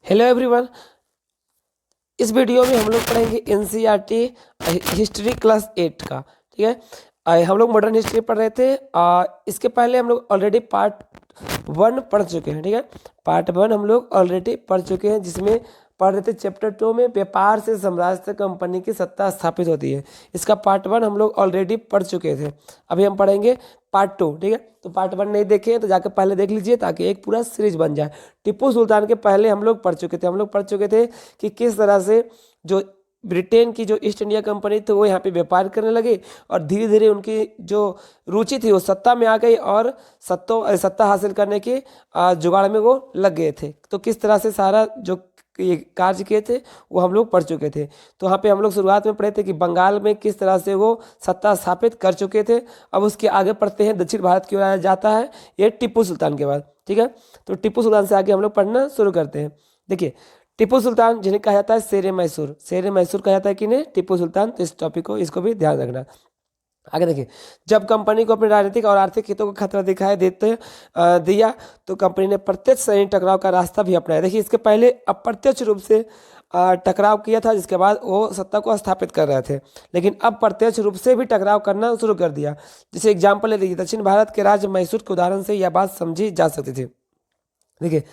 Hello everyone. इस video में हम लोग पढ़ेंगे एनसीईआरटी हिस्ट्री क्लास 8 का। ठीक है। हम लोग मॉडर्न हिस्ट्री पढ़ रहे थे। इसके पहले हम लोग ऑलरेडी पार्ट 1 पढ़ चुके हैं। ठीक है। पार्ट 1 हम लोग ऑलरेडी पढ़ चुके हैं, जिसमें पढ़ रहे थे चैप्टर 2 में व्यापार से साम्राज्य तक कंपनी की सत्ता स्थापित होती है। इसका पार्ट 1 हम लोग ऑलरेडी पढ़ चुके थे। अभी हम पढ़ेंगे पार्ट 2। ठीक है। तो पार्ट 1 नहीं देखे हैं तो जाकर पहले देख लीजिए, ताकि एक पूरा सीरीज बन जाए। टीपू सुल्तान के पहले हम लोग पढ़ चुके थे। हम लोग पढ़ चुके थे कि किस तरह से जो ब्रिटेन की जो ईस्ट इंडिया कंपनी थी वो यहाँ पे व्यापार करने लगे, और धीरे धीरे उनकी जो रुचि थी वो सत्ता में आ गई, और सत्ता हासिल करने के जुगाड़ में वो लग गए थे। तो किस तरह से सारा जो ये कार्य किए थे वो हम लोग पढ़ चुके थे। तो यहाँ पे हम लोग शुरुआत में पढ़े थे कि बंगाल में किस तरह से वो सत्ता स्थापित कर चुके थे। अब उसके आगे पढ़ते हैं, दक्षिण भारत की ओर आया जाता है ये टिप्पू सुल्तान के बाद। ठीक है। तो टिप्पू सुल्तान से आगे हम लोग पढ़ना शुरू करते हैं। देखिए, टिप्पू सुल्तान जिन्हें कहा जाता है शेर मैसूर, शेर मैसूर कहा जाता है कि नहीं, टिप्पू सुल्तान। तो इस टॉपिक को, इसको भी ध्यान रखना। आगे देखिए, जब कंपनी को अपने राजनीतिक और आर्थिक हितों को खतरा दिखाई दिया, तो कंपनी ने प्रत्यक्ष सैन्य टकराव का रास्ता भी अपनाया। देखिए, इसके पहले अप्रत्यक्ष रूप से टकराव किया था, जिसके बाद वो सत्ता को स्थापित कर रहे थे, लेकिन अब प्रत्यक्ष रूप से भी टकराव करना शुरू कर दिया। जैसे एग्जाम्पल ले लीजिए, दक्षिण भारत के राज्य मैसूर के उदाहरण से यह बात समझी जा सकती थी। देखिए,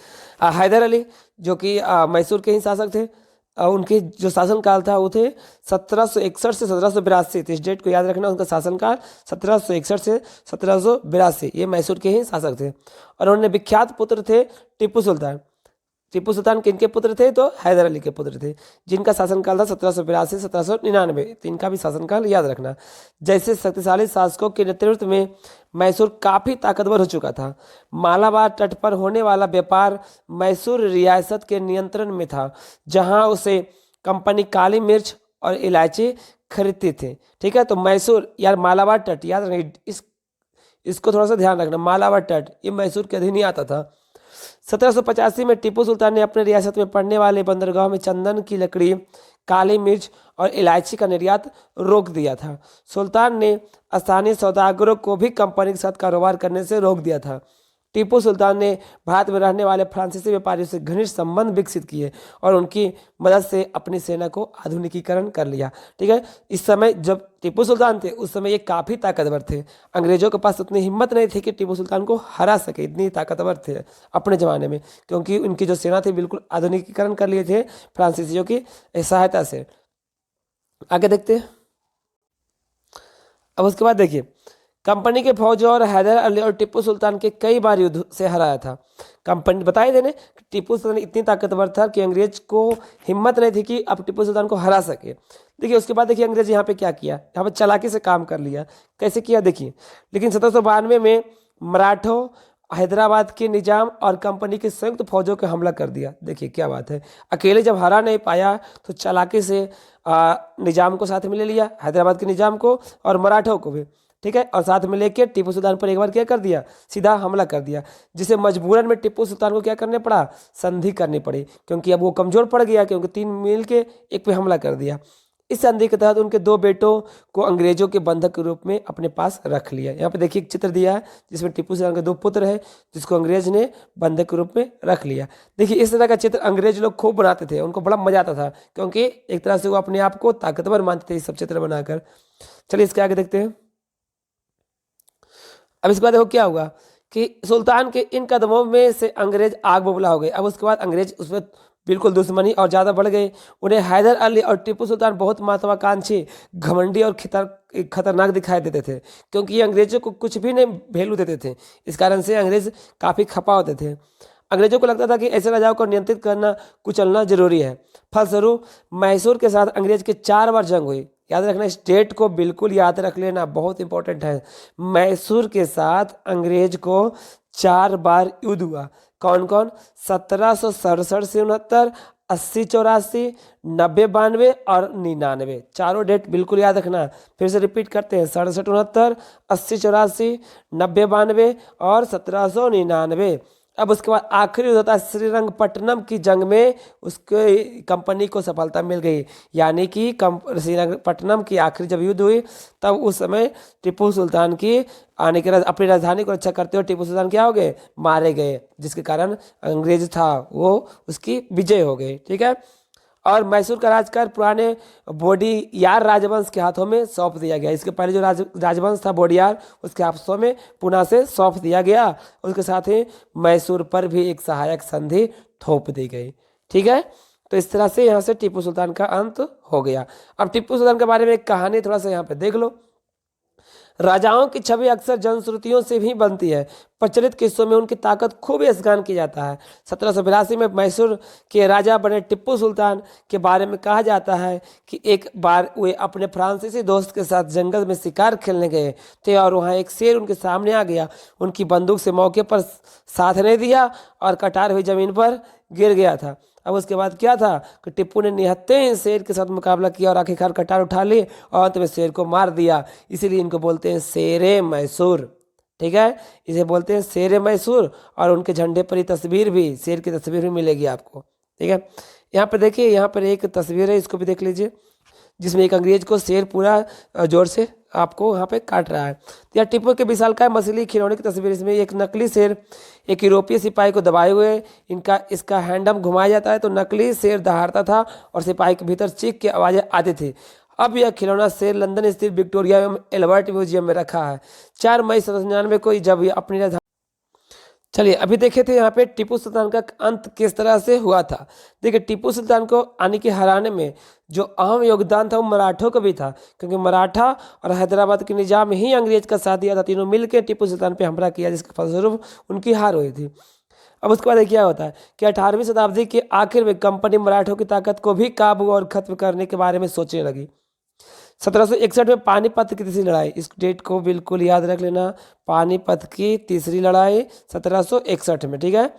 हैदर अली जो कि मैसूर के ही शासक थे, उनके जो शासनकाल था वो थे 1761 से 1782। तो इस डेट को याद रखना, उनका शासनकाल 1761 से 1782। ये मैसूर के ही शासक थे, और उन्होंने विख्यात पुत्र थे टीपू सुल्तान। टीपू सुल्तान किनके पुत्र थे? तो हैदर अली के पुत्र थे, जिनका शासनकाल था 1782 से 1799। तो इनका भी शासनकाल याद रखना। जैसे शक्तिशाली शासकों के नेतृत्व में मैसूर काफ़ी ताकतवर हो चुका था। मालाबार तट पर होने वाला व्यापार मैसूर रियासत के नियंत्रण में था, जहां उसे कंपनी काली मिर्च और इलायची खरीदती थी। ठीक है। तो मैसूर, यार मालाबार तट याद रखना, इसको थोड़ा सा ध्यान रखना। मालाबार तट ये मैसूर के अधीन ही आता था। 1785 में टीपू सुल्तान ने अपने रियासत में पड़ने वाले बंदरगाह में चंदन की लकड़ी, काली मिर्च और इलायची का निर्यात रोक दिया था। सुल्तान ने स्थानीय सौदागरों को भी कंपनी के साथ कारोबार करने से रोक दिया था। टीपू सुल्तान ने भारत में रहने वाले फ्रांसीसी व्यापारियों से घनिष्ठ संबंध विकसित किए, और उनकी मदद से अपनी सेना को आधुनिकीकरण कर लिया। ठीक है। इस समय जब टीपू सुल्तान थे, उस समय ये काफ़ी ताकतवर थे। अंग्रेजों के पास उतनी हिम्मत नहीं थी कि टीपू सुल्तान को हरा सके, इतनी ताकतवर थे अपने ज़माने में, क्योंकि उनकी जो सेना थी बिल्कुल आधुनिकीकरण कर लिए थे फ्रांसीसियों की सहायता से। आगे देखते हैं। अब उसके बाद देखिए, कंपनी के फौजों और हैदर अली और टीपू सुल्तान के कई बार युद्ध से हराया था। कंपनी बताए देने कि टीपू सुल्तान इतनी ताकतवर था कि अंग्रेज को हिम्मत नहीं थी कि अब टीपू सुल्तान को हरा सके। देखिए, उसके बाद देखिए अंग्रेज यहाँ पे क्या किया, यहाँ पे चालाकी से काम कर लिया। कैसे किया देखिए। लेकिन 1792 में मराठों, हैदराबाद के निजाम और कंपनी की संयुक्त फौजों को हमला कर दिया। देखिए क्या बात है, अकेले जब हरा नहीं पाया तो चालाकी से निजाम को साथ में ले लिया, हैदराबाद के निजाम को और मराठों को भी। ठीक है। और साथ में लेके टीपू सुल्तान पर एक बार क्या कर दिया, सीधा हमला कर दिया, जिसे मजबूरन में टीपू सुल्तान को क्या करने पड़ा, संधि करनी पड़ी, क्योंकि अब वो कमजोर पड़ गया, क्योंकि 3 मिल के एक पे हमला कर दिया। इस संधि के तहत उनके 2 बेटों को अंग्रेजों के बंधक के रूप में अपने पास रख लिया। यहाँ पे देखिए एक चित्र दिया है, जिसमें टीपू सुल्तान के 2 पुत्र हैं, जिसको अंग्रेज ने बंधक के रूप में रख लिया। देखिए, इस तरह का चित्र अंग्रेज लोग खूब बनाते थे, उनको बड़ा मजा आता था, क्योंकि एक तरह से वो अपने आप को ताकतवर मानते थे ये सब चित्र बनाकर। चलिए इसके आगे देखते हैं। अब इसके बाद देखो क्या हुआ कि सुल्तान के इन कदमों में से अंग्रेज आग बबूला हो गए। अब उसके बाद अंग्रेज उसमें बिल्कुल दुश्मनी और ज़्यादा बढ़ गई। उन्हें हैदर अली और टीपू सुल्तान बहुत महत्वाकांक्षी, घमंडी और खतरनाक दिखाई देते थे, क्योंकि ये अंग्रेजों को कुछ भी नहीं वैल्यू देते थे। इस कारण से अंग्रेज काफ़ी खपा होते थे। अंग्रेजों को लगता था कि ऐसे राजाओं को नियंत्रित करना, कुचलना जरूरी है। फलस्वरूप मैसूर के साथ अंग्रेज के 4 बार जंग हुई। याद रखना, इस डेट को बिल्कुल याद रख लेना, बहुत इंपॉर्टेंट है। मैसूर के साथ अंग्रेज को 4 बार युद्ध हुआ। कौन कौन? 1767 से 69, 80 84, 90 92 और 99। चारों डेट बिल्कुल याद रखना। फिर से रिपीट करते हैं, 67 69, 80 84, 90 92 और 1799। अब उसके बाद आखिरी युद्ध होता है श्रीरंगपट्टनम की जंग में, उसके कंपनी को सफलता मिल गई। यानी कि श्रीरंगपट्टनम की आखिरी जब युद्ध हुई तब उस समय टीपू सुल्तान की आने के अपनी राजधानी को रक्षा करते हुए टीपू सुल्तान क्या हो गए, मारे गए, जिसके कारण अंग्रेज था वो उसकी विजय हो गई। ठीक है। और मैसूर का राजकार पुराने बोडियार राजवंश के हाथों में सौंप दिया गया। इसके पहले जो राजवंश था बोडियार, उसके हाथों में पुनः से सौंप दिया गया। उसके साथ ही मैसूर पर भी एक सहायक संधि थोप दी गई। ठीक है। तो इस तरह से यहाँ से टीपू सुल्तान का अंत हो गया। अब टीपू सुल्तान के बारे में एक कहानी थोड़ा सा यहाँ पे देख लो। राजाओं की छवि अक्सर जनश्रुतियों से भी बनती है। प्रचलित किस्सों में उनकी ताकत खूब स्गान की जाता है। 1782 में मैसूर के राजा बने टिप्पू सुल्तान के बारे में कहा जाता है कि एक बार वे अपने फ्रांसीसी दोस्त के साथ जंगल में शिकार खेलने गए थे और वहां एक शेर उनके सामने आ गया। उनकी बंदूक से मौके पर साथ नहीं दिया और कटार हुई जमीन पर गिर गया था। अब उसके बाद क्या था कि टिप्पू ने निहत्ते ही शेर के साथ मुकाबला किया और आखिरकार कटार उठा ली और अंत में शेर को मार दिया। इसीलिए इनको बोलते हैं शेरे मैसूर। ठीक है, इसे बोलते हैं शेरे मैसूर। और उनके झंडे पर ही तस्वीर भी, शेर की तस्वीर भी मिलेगी आपको। ठीक है, यहाँ पर देखिए, यहाँ पर एक तस्वीर है, इसको भी देख लीजिए, जिसमें एक अंग्रेज को शेर पूरा जोर से आपको यहाँ पे काट रहा है। या टिप्पू के विशालकाय मछली खिलौने की तस्वीर, इसमें एक नकली शेर एक यूरोपीय सिपाही को दबाए हुए इसका हैंडम घुमाया जाता है तो नकली शेर दहाड़ता था और सिपाही के भीतर चीख की आवाज़ें आती थी। अब यह खिलौना शेर लंदन स्थित विक्टोरिया एवं एल्बर्ट म्यूजियम में रखा है। 4 मई 1799 को जब यह अपनी चलिए अभी देखे थे यहाँ पे टीपू सुल्तान का अंत किस तरह से हुआ था। देखिए, टीपू सुल्तान को आने के हराने में जो अहम योगदान था वो मराठों का भी था, क्योंकि मराठा और हैदराबाद के निजाम ही अंग्रेज का साथ दिया था। तीनों मिलकर टीपू सुल्तान पे हमला किया, जिसके फलस्वरूप उनकी हार हुई थी। अब उसके बाद क्या होता है कि 18वीं शताब्दी के आखिर में कंपनी मराठों की ताकत को भी काबू और खत्म करने के बारे में सोचने लगी। 1761 में पानीपत की तीसरी लड़ाई, इस डेट को बिल्कुल याद रख लेना, पानीपत की तीसरी लड़ाई 1761 में। ठीक है,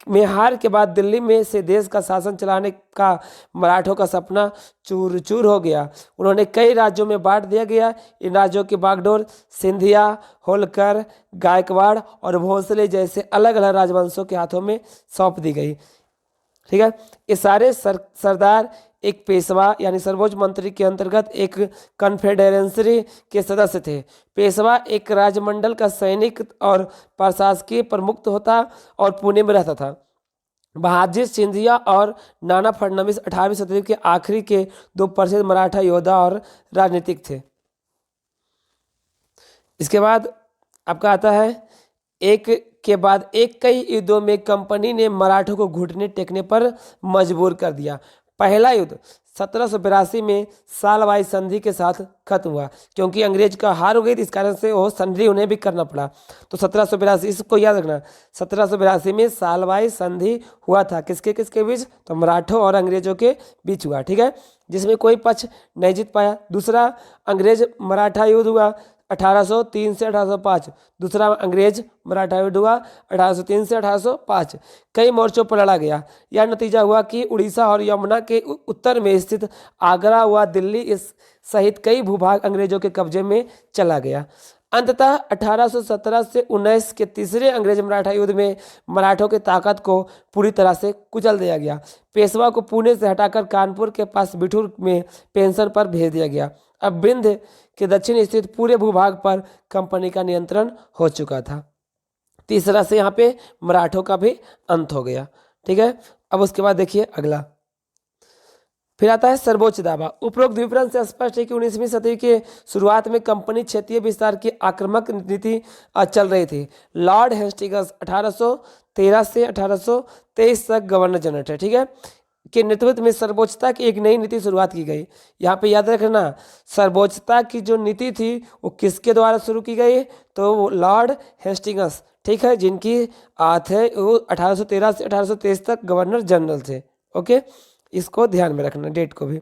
में हार के बाद दिल्ली में से देश का शासन चलाने का मराठों का सपना चूर चूर हो गया। उन्होंने कई राज्यों में बांट दिया गया। इन राज्यों की बागडोर सिंधिया, होलकर, गायकवाड़ और भोसले जैसे अलग अलग राजवंशों के हाथों में सौंप दी गई। ठीक है, ये सारे सरदार एक पेशवा यानी सर्वोच्च मंत्री के अंतर्गत एक कन्फेडरेंसी के सदस्य थे। पेशवा एक राजमंडल का सैनिक और प्रशासकीय प्रमुख होता और पुणे में रहता था। बहादुर सिंधिया और नाना फडणवीस 18वीं शताब्दी के आखिरी के 2 प्रसिद्ध मराठा योद्धा और राजनीतिक थे। इसके बाद आपका आता है एक के बाद एक कई युद्धों में कंपनी ने मराठों को घुटने टेकने पर मजबूर कर दिया। पहला युद्ध 1782 में सालवाई संधि के साथ खत्म हुआ, क्योंकि अंग्रेज का हार हो गई थी, इस कारण से वो संधि उन्हें भी करना पड़ा। तो 1782, इसको याद रखना, 1782 में सालवाई संधि हुआ था। किसके किसके बीच? तो मराठों और अंग्रेजों के बीच हुआ। ठीक है, जिसमें कोई पक्ष नहीं जीत पाया। दूसरा अंग्रेज मराठा युद्ध हुआ 1803 से 1805। दूसरा अंग्रेज मराठा युद्ध हुआ 1803 से 1805। कई मोर्चों पर लड़ा गया। यह नतीजा हुआ कि उड़ीसा और यमुना के उत्तर में स्थित आगरा व दिल्ली इस सहित कई भूभाग अंग्रेजों के कब्जे में चला गया। अंततः 1817 से 19 के तीसरे अंग्रेज मराठा युद्ध में मराठों की ताकत को पूरी तरह से कुचल दिया गया। पेशवा को पुणे से हटाकर कानपुर के पास बिठूर में पेंशन पर भेज दिया गया। अब विंध्य के दक्षिण स्थित पूरे भूभाग पर कंपनी का नियंत्रण हो चुका था। तीसरा से यहाँ पे मराठों का भी अंत हो गया। ठीक है, अब उसके बाद देखिए अगला, फिर आता है सर्वोच्च दावा। उपरोक्त विवरण से स्पष्ट है कि 19वीं शताब्दी के शुरुआत में कंपनी क्षेत्रीय विस्तार की आक्रामक नीति चल रही थी। लॉर्ड हेस्टिंग्स 1813 से 1823 तक गवर्नर जनरल थे। ठीक है, के नेतृत्व में सर्वोच्चता की एक नई नीति शुरुआत की गई। यहाँ पे याद रखना, सर्वोच्चता की जो नीति थी वो किसके द्वारा शुरू की गई? तो लॉर्ड हेस्टिंग्स। ठीक है, जिनकी थे वो 1813 से 1823 तक गवर्नर जनरल थे। ओके, इसको ध्यान में रखना, डेट को भी।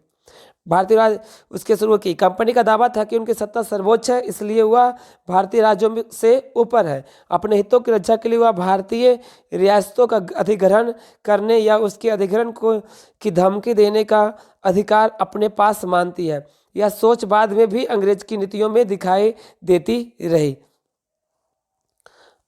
भारतीय राज्य उसके शुरू की। कंपनी का दावा था कि उनकी सत्ता सर्वोच्च है, इसलिए वह भारतीय राज्यों से ऊपर है। अपने हितों की रक्षा के लिए वह भारतीय रियासतों का अधिग्रहण करने या उसके अधिग्रहण को की धमकी देने का अधिकार अपने पास मानती है। यह सोच बाद में भी अंग्रेज की नीतियों में दिखाई देती रही।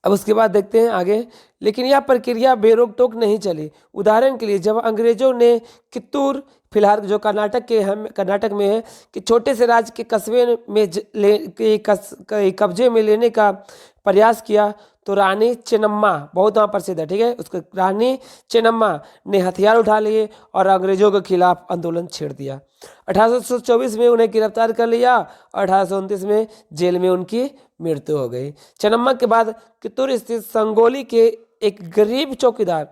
अब उसके बाद देखते हैं आगे। लेकिन यह प्रक्रिया बेरोक टोक नहीं चली। उदाहरण के लिए जब अंग्रेजों ने कित्तूर, फिलहाल जो कर्नाटक में है, कि छोटे से राज्य के कस्बे में कब्जे में लेने का प्रयास किया, तो रानी चेन्नम्मा, बहुत वहाँ प्रसिद्ध है, ठीक है, उसको रानी चेन्नम्मा ने हथियार उठा लिए और अंग्रेजों के खिलाफ आंदोलन छेड़ दिया। 1824 में उन्हें गिरफ्तार कर लिया और 1829 में जेल में उनकी मृत्यु हो गई। चेन्नम्मा के बाद कित्तूर स्थित संगोली के एक गरीब चौकीदार,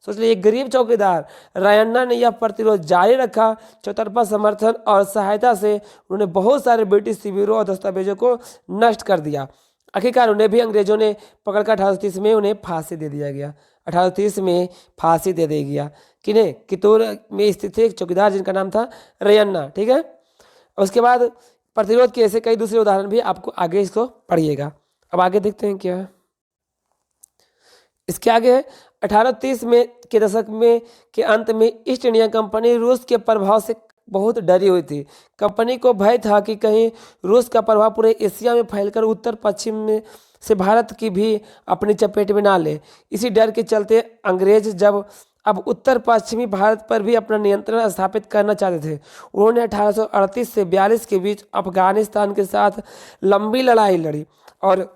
सोच लीजिए, एक गरीब चौकीदार रायन्ना ने यह प्रतिरोध जारी रखा। चौतरफा समर्थन और सहायता से उन्होंने बहुत सारे ब्रिटिश शिविरों और दस्तावेजों को नष्ट कर दिया। आखिरकार उन्हें भी अंग्रेजों ने पकड़कर 1830 में उन्हें फांसी दे दिया गया। 1830 में फांसी दे दिया गया किन्हें? कित्तूर में स्थित एक चौकीदार जिनका नाम था रैयन्ना, ठीक है। उसके बाद प्रतिरोध के ऐसे कई दूसरे उदाहरण भी आपको आगे इसको पढ़िएगा। अब आगे देखते हैं क्या है इसके आगे है। 1830 में के दशक में के अंत में ईस्ट इंडिया कंपनी रूस के प्रभाव से बहुत डरी हुई थी। कंपनी को भय था कि कहीं रूस का प्रभाव पूरे एशिया में फैलकर उत्तर पश्चिम में से भारत की भी अपनी चपेट में ना ले। इसी डर के चलते अंग्रेज जब अब उत्तर पश्चिमी भारत पर भी अपना नियंत्रण स्थापित करना चाहते थे, उन्होंने 1838 से 42 के बीच अफगानिस्तान के साथ लंबी लड़ाई लड़ी और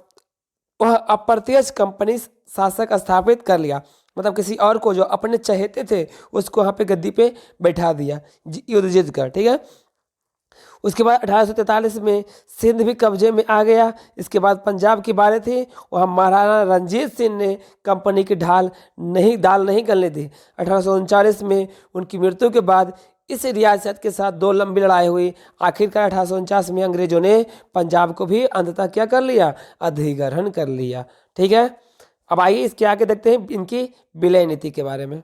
वह अप्रत्यक्ष कंपनी शासक स्थापित कर लिया। मतलब किसी और को जो अपने चहेते थे उसको वहाँ पे गद्दी पे बैठा दिया युद्ध जीत कर, ठीक है। उसके बाद 1843 में सिंध भी कब्जे में आ गया। इसके बाद पंजाब की बारी थी, वहाँ महाराणा रंजीत सिंह ने कंपनी की दाल नहीं गलने दी। 1839 में उनकी मृत्यु के बाद इस रियासत के साथ दो लंबी लड़ाई हुई। आखिरकार 1849 में अंग्रेजों ने पंजाब को भी अंततः क्या कर लिया? अधिग्रहण कर लिया, ठीक है। अब आइए इसके आगे देखते हैं इनकी विलय नीति के बारे में।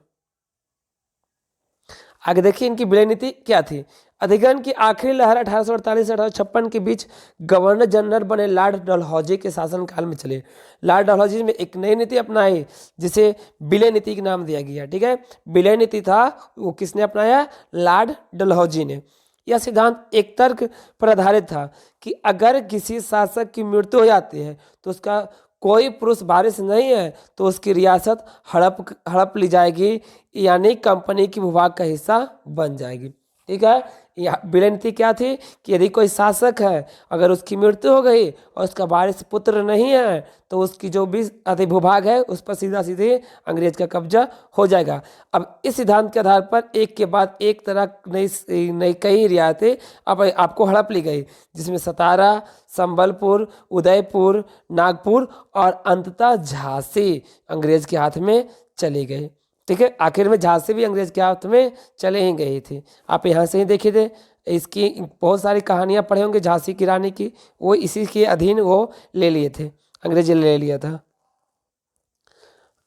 आगे देखिए इनकी विलय नीति क्या थी। अधिग्रहण की आखिरी लहर 1848 से 1856 के बीच गवर्नर जनरल बने लॉर्ड डलहौजी के शासनकाल में चले। लॉर्ड डलहौजी ने एक नई नीति अपनाई जिसे विलय नीति का नाम दिया गया, ठीक है। विलय नीति था वो किसने अपनाया? लॉर्ड डलहौजी ने। यह सिद्धांत एक तर्क पर आधारित था कि अगर किसी शासक की मृत्यु हो जाती है तो उसका कोई पुरुष वारिस नहीं है तो उसकी रियासत हड़प ली जाएगी, यानी कंपनी की भूभाग का हिस्सा बन जाएगी, ठीक है। यह विलय नीति क्या थी कि यदि कोई शासक है, अगर उसकी मृत्यु हो गई और उसका वारिस पुत्र नहीं है तो उसकी जो भी अधिभूभाग है उस पर सीधा सीधे अंग्रेज का कब्जा हो जाएगा। अब इस सिद्धांत के आधार पर एक के बाद एक तरह नई कई रियासतें अब आपको हड़प ली गई, जिसमें सतारा, संबलपुर, उदयपुर, नागपुर और अंततः झांसी अंग्रेज के हाथ में चली गई, ठीक है। आखिर में झांसी भी अंग्रेज के हाथ में चले ही गई थी। आप यहाँ से ही देखिए थे, इसकी बहुत सारी कहानियाँ पढ़े होंगे झांसी की रानी की, वो इसी के अधीन वो ले लिए थे, अंग्रेज ने ले लिया था।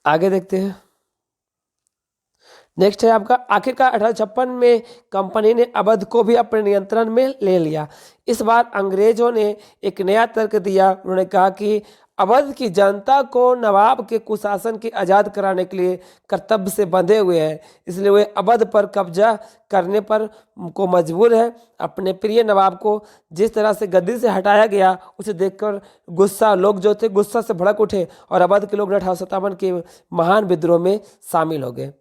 आगे देखते हैं। नेक्स्ट है आपका आखिरकार 1856 में कंपनी ने अवध को भी अपने नियंत्रण में ले लिया। इस बार अंग्रेजों ने एक नया तर्क दिया। उन्होंने कहा कि अवध की जनता को नवाब के कुशासन के आज़ाद कराने के लिए कर्तव्य से बंधे हुए हैं, इसलिए वे अवध पर कब्जा करने पर को मजबूर है। अपने प्रिय नवाब को जिस तरह से गद्दी से हटाया गया उसे देखकर लोग जो थे गुस्सा से भड़क उठे और अवध के लोग 1857 के महान विद्रोह में शामिल हो गए,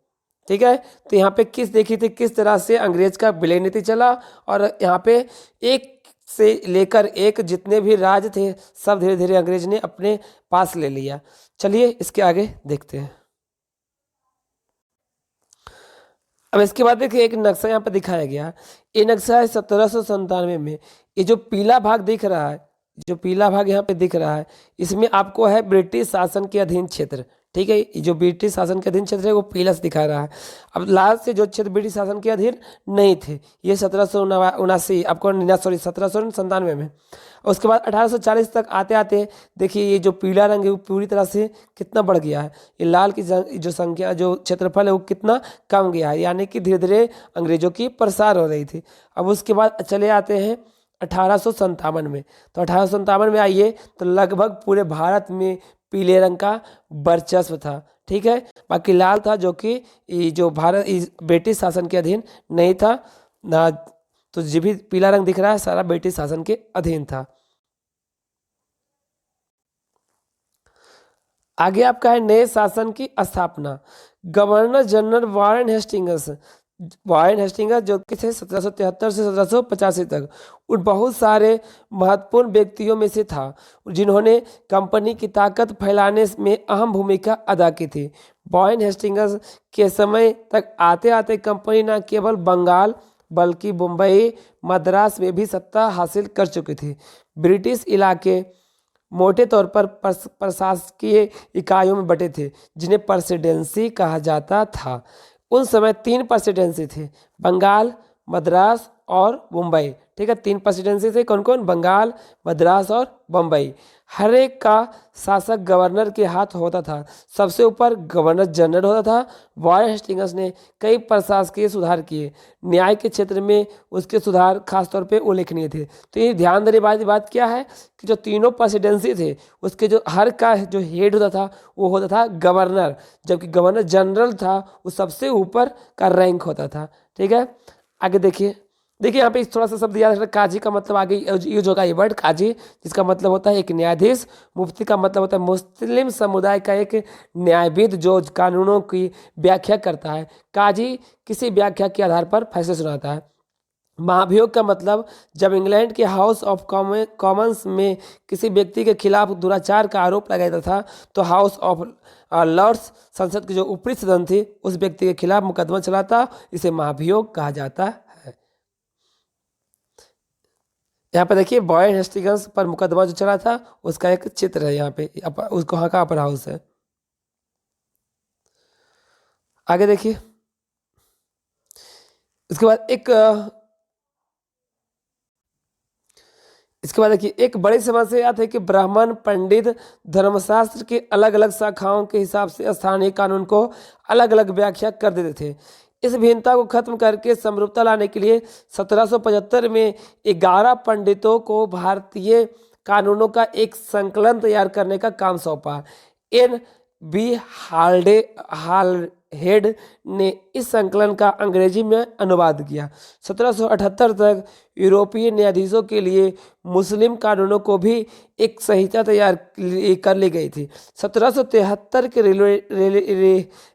ठीक है। तो यहाँ पे देखी थी किस तरह से अंग्रेज का विलय नीति चला और यहाँ पे एक से लेकर एक जितने भी राज थे सब धीरे धीरे अंग्रेज ने अपने पास ले लिया। चलिए इसके आगे देखते हैं। अब इसके बाद देखिए एक नक्शा यहाँ पे दिखाया गया। ये नक्शा है 1797 में। ये जो पीला भाग दिख रहा है, जो पीला भाग यहाँ पे दिख रहा है, इसमें आपको है ब्रिटिश शासन के अधीन क्षेत्र, ठीक है। जो ब्रिटिश शासन के अधीन क्षेत्र है वो पीला से दिखा रहा है। अब लाल से जो क्षेत्र ब्रिटिश शासन के अधीन नहीं थे, ये 1779 आपको 1797 में। उसके बाद 1840 तक आते आते देखिए ये जो पीला रंग है वो पूरी तरह से कितना बढ़ गया है। ये लाल की जो संख्या जो क्षेत्रफल है वो कितना कम गया है, यानी कि धीरे धीरे अंग्रेजों की प्रसार हो रही थी। अब उसके बाद चले आते हैं 1857 में। तो 1857 में आइए तो लगभग पूरे भारत में पीले रंग का वर्चस्व था, ठीक है। बाकी लाल था जो कि जो भारत ब्रिटिश शासन के अधीन नहीं था ना, तो जो भी पीला रंग दिख रहा है सारा ब्रिटिश शासन के अधीन था। आगे आपका है नए शासन की स्थापना। गवर्नर जनरल वॉरेन हेस्टिंगस जो कि थे 1773 से 1785 तक, उन बहुत सारे महत्वपूर्ण व्यक्तियों में से था जिन्होंने कंपनी की ताकत फैलाने में अहम भूमिका अदा की थी। वॉरेन हेस्टिंगस के समय तक आते आते कंपनी न केवल बंगाल बल्कि मुंबई मद्रास में भी सत्ता हासिल कर चुकी थी। ब्रिटिश इलाके मोटे तौर पर प्रशासकीय इकाइयों में बटे थे जिन्हें प्रेसिडेंसी कहा जाता था। उन समय 3 प्रेसिडेंसी थे, बंगाल, मद्रास और मुंबई। ठीक है, 3 प्रेसिडेंसी थे, कौन कौन? बंगाल, मद्रास और मुंबई। हर एक का शासक गवर्नर के हाथ होता था। सबसे ऊपर गवर्नर जनरल होता था। वॉरेन हेस्टिंग्स ने कई प्रशासकीय सुधार किए। न्याय के क्षेत्र में उसके सुधार खासतौर पे उल्लेखनीय थे। तो ये ध्यान देने वाली बात क्या है कि जो तीनों प्रेसिडेंसी थे उसके जो हर का जो हेड होता था वो होता था गवर्नर, जबकि गवर्नर जनरल था वो सबसे ऊपर का रैंक होता था। ठीक है, आगे देखिए यहाँ पे थोड़ा सा शब्द याद रखना। काजी का मतलब आगे यूज होगा ये वर्ड काजी, जिसका मतलब होता है एक न्यायाधीश। मुफ्ती का मतलब होता है मुस्लिम समुदाय का एक न्यायविद जो कानूनों की व्याख्या करता है। काजी किसी व्याख्या के आधार पर फैसले सुनाता है। महाभियोग का मतलब जब इंग्लैंड के हाउस ऑफ कॉमन्स में किसी व्यक्ति के खिलाफ दुराचार का आरोप लगाया जाता था तो हाउस ऑफ लॉर्ड्स, संसद की जो ऊपरी सदन थी, उस व्यक्ति के खिलाफ मुकदमा चलाता, इसे महाभियोग कहा जाता है। यहाँ पे देखिए वॉरेन हेस्टिंग्स पर मुकदमा जो चला था उसका एक चित्र है यहाँ पे, उसको वहाँ का अपर हाउस है। आगे देखिए इसके बाद देखिए एक बड़ी समस्या यह है कि ब्राह्मण पंडित धर्मशास्त्र के अलग अलग शाखाओं के हिसाब से स्थानीय कानून को अलग अलग व्याख्या कर देते थे। इस भिन्नता को खत्म करके समरूपता लाने के लिए 1775 में 11 पंडितों को भारतीय कानूनों का एक संकलन तैयार करने का काम सौंपा। एन बी हालहेड ने इस संकलन का अंग्रेजी में अनुवाद किया। 1778 तक यूरोपीय न्यायाधीशों के लिए मुस्लिम कानूनों को भी एक संहिता तैयार कर ली गई थी। 1773 के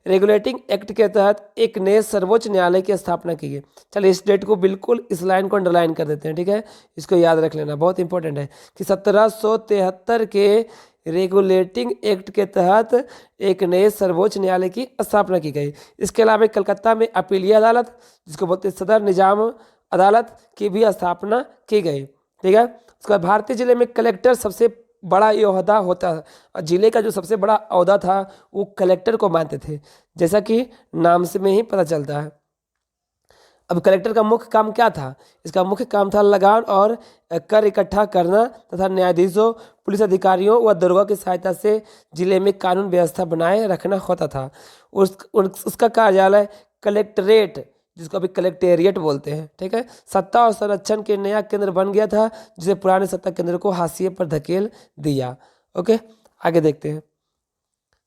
रेगुलेटिंग एक्ट के तहत एक नए सर्वोच्च न्यायालय की स्थापना की गई। चलिए इस डेट को बिल्कुल इस लाइन को अंडरलाइन कर देते हैं। ठीक है, इसको याद रख लेना, बहुत इंपॉर्टेंट है कि 1773 के रेगुलेटिंग एक्ट के तहत एक नए सर्वोच्च न्यायालय की स्थापना की गई। इसके अलावा कलकत्ता में अपीलीय अदालत, जिसको बोलते हैं सदर निजाम अदालत, की भी स्थापना की गई। ठीक है, उसके बाद भारतीय जिले में कलेक्टर सबसे बड़ा ये ओहदा होता है और जिले का जो सबसे बड़ा ओहदा था वो कलेक्टर को मानते थे, जैसा कि नाम से में ही पता चलता है। अब कलेक्टर का मुख्य काम क्या था? इसका मुख्य काम था लगान और कर इकट्ठा करना तथा न्यायाधीशों, पुलिस अधिकारियों व दरोगा की सहायता से जिले में कानून व्यवस्था बनाए रखना होता था। उसका कार्यालय कलेक्ट्रेट, जिसको अभी कलेक्टेरिएट बोलते हैं। ठीक है, सत्ता और संरक्षण के नया केंद्र बन गया था जिसे पुराने सत्ता केंद्र को हाशिए पर धकेल दिया। ओके, आगे देखते हैं।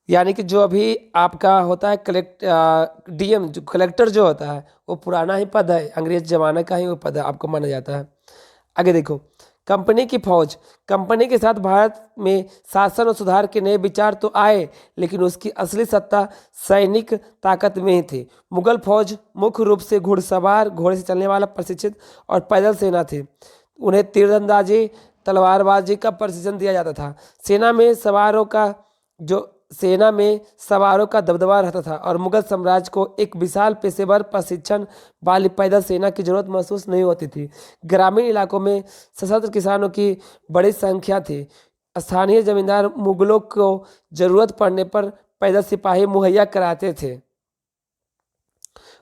यानी कि जो अभी आपका होता है डीएम, जो कलेक्टर जो होता है वो पुराना ही पद है, अंग्रेज जमाने का ही वो पद है, आपको माना जाता है। आगे देखो, कंपनी की फौज। कंपनी के साथ भारत में शासन और सुधार के नए विचार तो आए, लेकिन उसकी असली सत्ता सैनिक ताकत में ही थी। मुगल फौज मुख्य रूप से घुड़सवार, घोड़े से चलने वाला प्रशिक्षित और पैदल सेना थी। उन्हें तीरंदाजी, तलवारबाजी का प्रशिक्षण दिया जाता था। सेना में सवारों का दबदबा रहता था और मुगल साम्राज्य को एक विशाल पेशेवर प्रशिक्षण वाली पैदल सेना की जरूरत महसूस नहीं होती थी। ग्रामीण इलाकों में सशस्त्र किसानों की बड़ी संख्या थी। स्थानीय जमींदार मुगलों को जरूरत पड़ने पर पैदल सिपाही मुहैया कराते थे।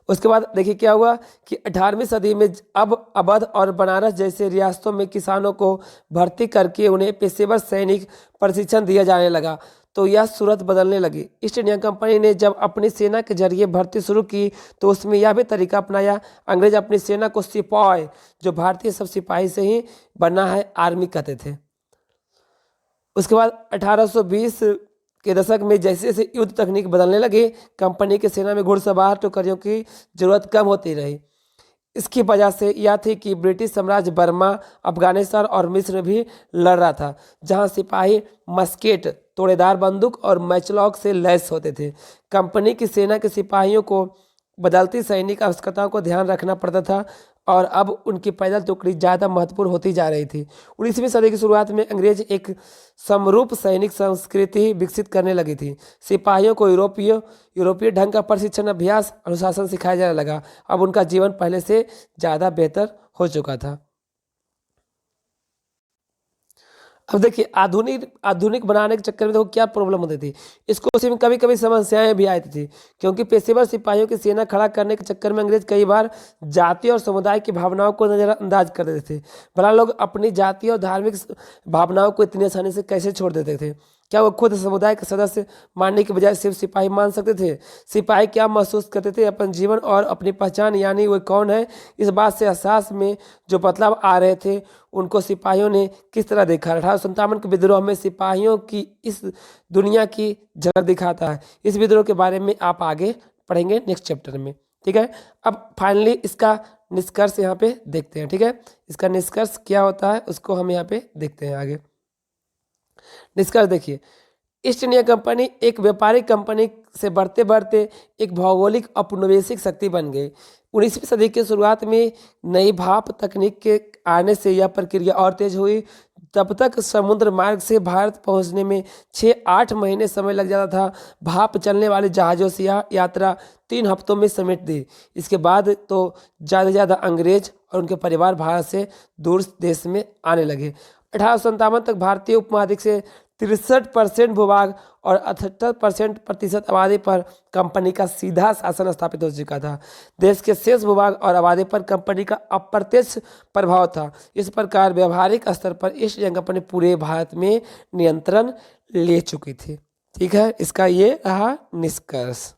उसके बाद देखिए क्या हुआ कि 18वीं सदी में अब अवध और बनारस जैसे रियासतों में किसानों को भर्ती करके उन्हें पेशेवर सैनिक प्रशिक्षण दिया जाने लगा, तो यह सूरत बदलने लगी। ईस्ट इंडिया कंपनी ने जब अपनी सेना के जरिए भर्ती शुरू की तो उसमें यह भी तरीका अपनाया। अंग्रेज अपनी सेना को सिपाही, जो भारतीय सब सिपाही से ही बना है, आर्मी कहते थे। उसके बाद 1820 के दशक में जैसे जैसे युद्ध तकनीक बदलने लगे, कंपनी की सेना में घुड़सवार टुकड़ियों की जरूरत कम होती रही। इसकी वजह से यह थी कि ब्रिटिश साम्राज्य बर्मा, अफगानिस्तान और मिस्र में भी लड़ रहा था, जहां सिपाही मस्केट तोड़ेदार बंदूक और मैचलॉक से लैस होते थे। कंपनी की सेना के सिपाहियों को बदलती सैनिक आवश्यकताओं को ध्यान रखना पड़ता था और अब उनकी पैदल टुकड़ी ज़्यादा महत्वपूर्ण होती जा रही थी। 19वीं सदी की शुरुआत में अंग्रेज एक समरूप सैनिक संस्कृति विकसित करने लगी थी। सिपाहियों को यूरोपीय ढंग का प्रशिक्षण, अभ्यास, अनुशासन सिखाया जाने लगा। अब उनका जीवन पहले से ज़्यादा बेहतर हो चुका था। अब देखिए आधुनिक बनाने के चक्कर में देखो क्या प्रॉब्लम होती थी। इसको उसी में कभी कभी समस्याएं भी आती थी, क्योंकि पेशेवर सिपाहियों की सेना खड़ा करने के चक्कर में अंग्रेज कई बार जाति और समुदाय की भावनाओं को नजरअंदाज कर देते थे। भला लोग अपनी जाति और धार्मिक भावनाओं को इतनी आसानी से कैसे छोड़ देते थे? क्या वो खुद समुदाय के सदस्य मानने के बजाय सिर्फ सिपाही मान सकते थे? सिपाही क्या महसूस करते थे? अपन जीवन और अपनी पहचान यानी वो कौन है, इस बात से एहसास में जो बदलाव आ रहे थे, उनको सिपाहियों ने किस तरह देखा? 1857 के विद्रोह में सिपाहियों की इस दुनिया की झलक दिखाता है। इस विद्रोह के बारे में आप आगे पढ़ेंगे नेक्स्ट चैप्टर में। ठीक है, अब फाइनली इसका निष्कर्ष यहाँ पे देखते हैं। ठीक है, इसका निष्कर्ष क्या होता है उसको हम यहाँ पे देखते हैं आगे। निष्कर्ष देखिए, ईस्ट इंडिया कंपनी एक व्यापारिक कंपनी से बढ़ते बढ़ते एक भौगोलिक औपनिवेशिक शक्ति बन गई। 19वीं सदी की शुरुआत में नई भाप तकनीक के आने से यह प्रक्रिया और तेज हुई। तब तक समुद्र मार्ग से भारत पहुंचने में 6-8 महीने समय लग जाता था। भाप चलने वाले जहाज़ों से यह यात्रा 3 हफ्तों में समेट दी। इसके बाद तो ज़्यादा से ज़्यादा अंग्रेज और उनके परिवार भारत से दूर देश में आने लगे। 1857 तक भारतीय उपमहाद्वीप से 63% भूभाग और 78% आबादी पर कंपनी का सीधा शासन स्थापित हो चुका था। देश के शेष भूभाग और आबादी पर कंपनी का अप्रत्यक्ष प्रभाव था। इस प्रकार व्यवहारिक स्तर पर ईस्ट इंडिया कंपनी पूरे भारत में नियंत्रण ले चुकी थी। ठीक है, इसका ये रहा निष्कर्ष।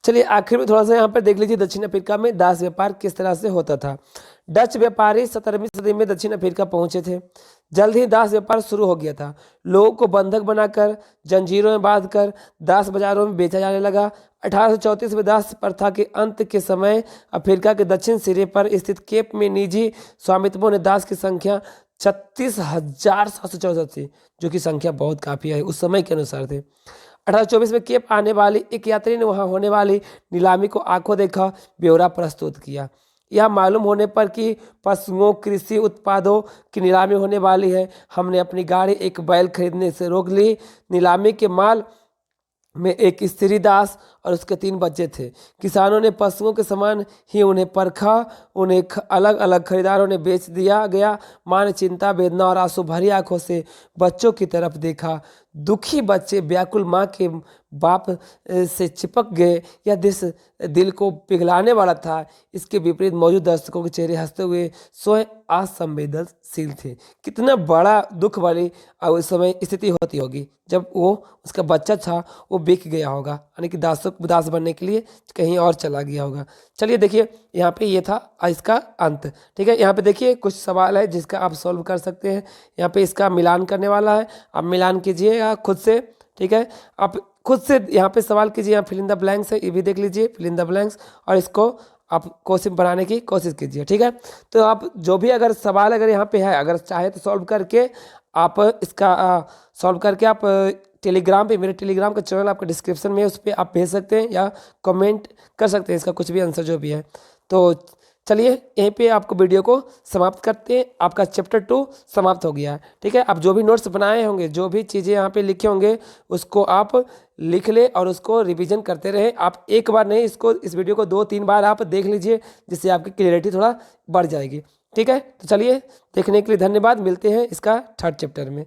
चलिए आखिर में थोड़ा सा यहाँ पर देख लीजिए दक्षिण अफ्रीका में दास व्यापार किस तरह से होता था। डच व्यापारी 17वीं सदी में दक्षिण अफ्रीका पहुंचे थे। जल्द ही दास व्यापार शुरू हो गया था। लोगों को बंधक बनाकर जंजीरों में बांधकर दास बाजारों में बेचा जाने लगा। 1834 में दास प्रथा के अंत के समय अफ्रीका के दक्षिण सिरे पर स्थित केप में निजी स्वामित्वों ने दास की संख्या 36,714 थी, जो कि संख्या बहुत काफ़ी है उस समय के अनुसार थे। 1824 में केप आने वाली एक यात्री ने वहां होने वाली नीलामी को आंखों देखा ब्यौरा प्रस्तुत किया। यह मालूम होने पर कि पशुओं कृषि उत्पादों की नीलामी होने वाली है, हमने अपनी गाड़ी एक बैल खरीदने से रोक ली। नीलामी के माल में एक स्त्री दास और उसके 3 बच्चे थे। किसानों ने पशुओं के समान ही उन्हें परखा, उन्हें अलग अलग खरीदारों ने बेच दिया गया। माँ ने चिंता, वेदना और आंसू भरी आंखों से बच्चों की तरफ देखा। दुखी बच्चे व्याकुल माँ के बाप से चिपक गए। यह दृश्य दिल को पिघलाने वाला था। इसके विपरीत मौजूद दर्शकों के चेहरे हंसते हुए स्वयं असंवेदनशील थे। कितना बड़ा दुख वाली उस समय स्थिति होती होगी जब वो उसका बच्चा था वो बिक गया होगा, यानी कि दास बनने के लिए कहीं और चला गया होगा। चलिए देखिए यहाँ पे ये था इसका अंत। ठीक है, यहाँ पे देखिए कुछ सवाल है जिसका आप सॉल्व कर सकते हैं। यहाँ पे इसका मिलान करने वाला है, आप मिलान कीजिएगा खुद से। ठीक है, आप खुद से यहाँ पे सवाल कीजिए। यहाँ फिल इन द ब्लैंक्स है, ये भी देख लीजिए फिल इन द ब्लैंक्स, और इसको आप क्वेश्चन बनाने की कोशिश कीजिए। ठीक है, तो आप जो भी अगर सवाल अगर यहाँ पे है, अगर चाहे तो सॉल्व करके आप इसका सॉल्व करके आप टेलीग्राम पे, मेरे टेलीग्राम का चैनल आपका डिस्क्रिप्शन में है, उस पर आप भेज सकते हैं या कमेंट कर सकते हैं इसका कुछ भी आंसर जो भी है। तो चलिए यहीं पे आपको वीडियो को समाप्त करते हैं। आपका चैप्टर 2 समाप्त हो गया है। ठीक है, आप जो भी नोट्स बनाए होंगे, जो भी चीज़ें यहाँ पे लिखे होंगे, उसको आप लिख ले और उसको रिवीजन करते रहें। आप एक बार नहीं, इस वीडियो को 2-3 बार आप देख लीजिए, जिससे आपकी क्लियरिटी थोड़ा बढ़ जाएगी। ठीक है, तो चलिए देखने के लिए धन्यवाद। मिलते हैं इसका 3rd चैप्टर में।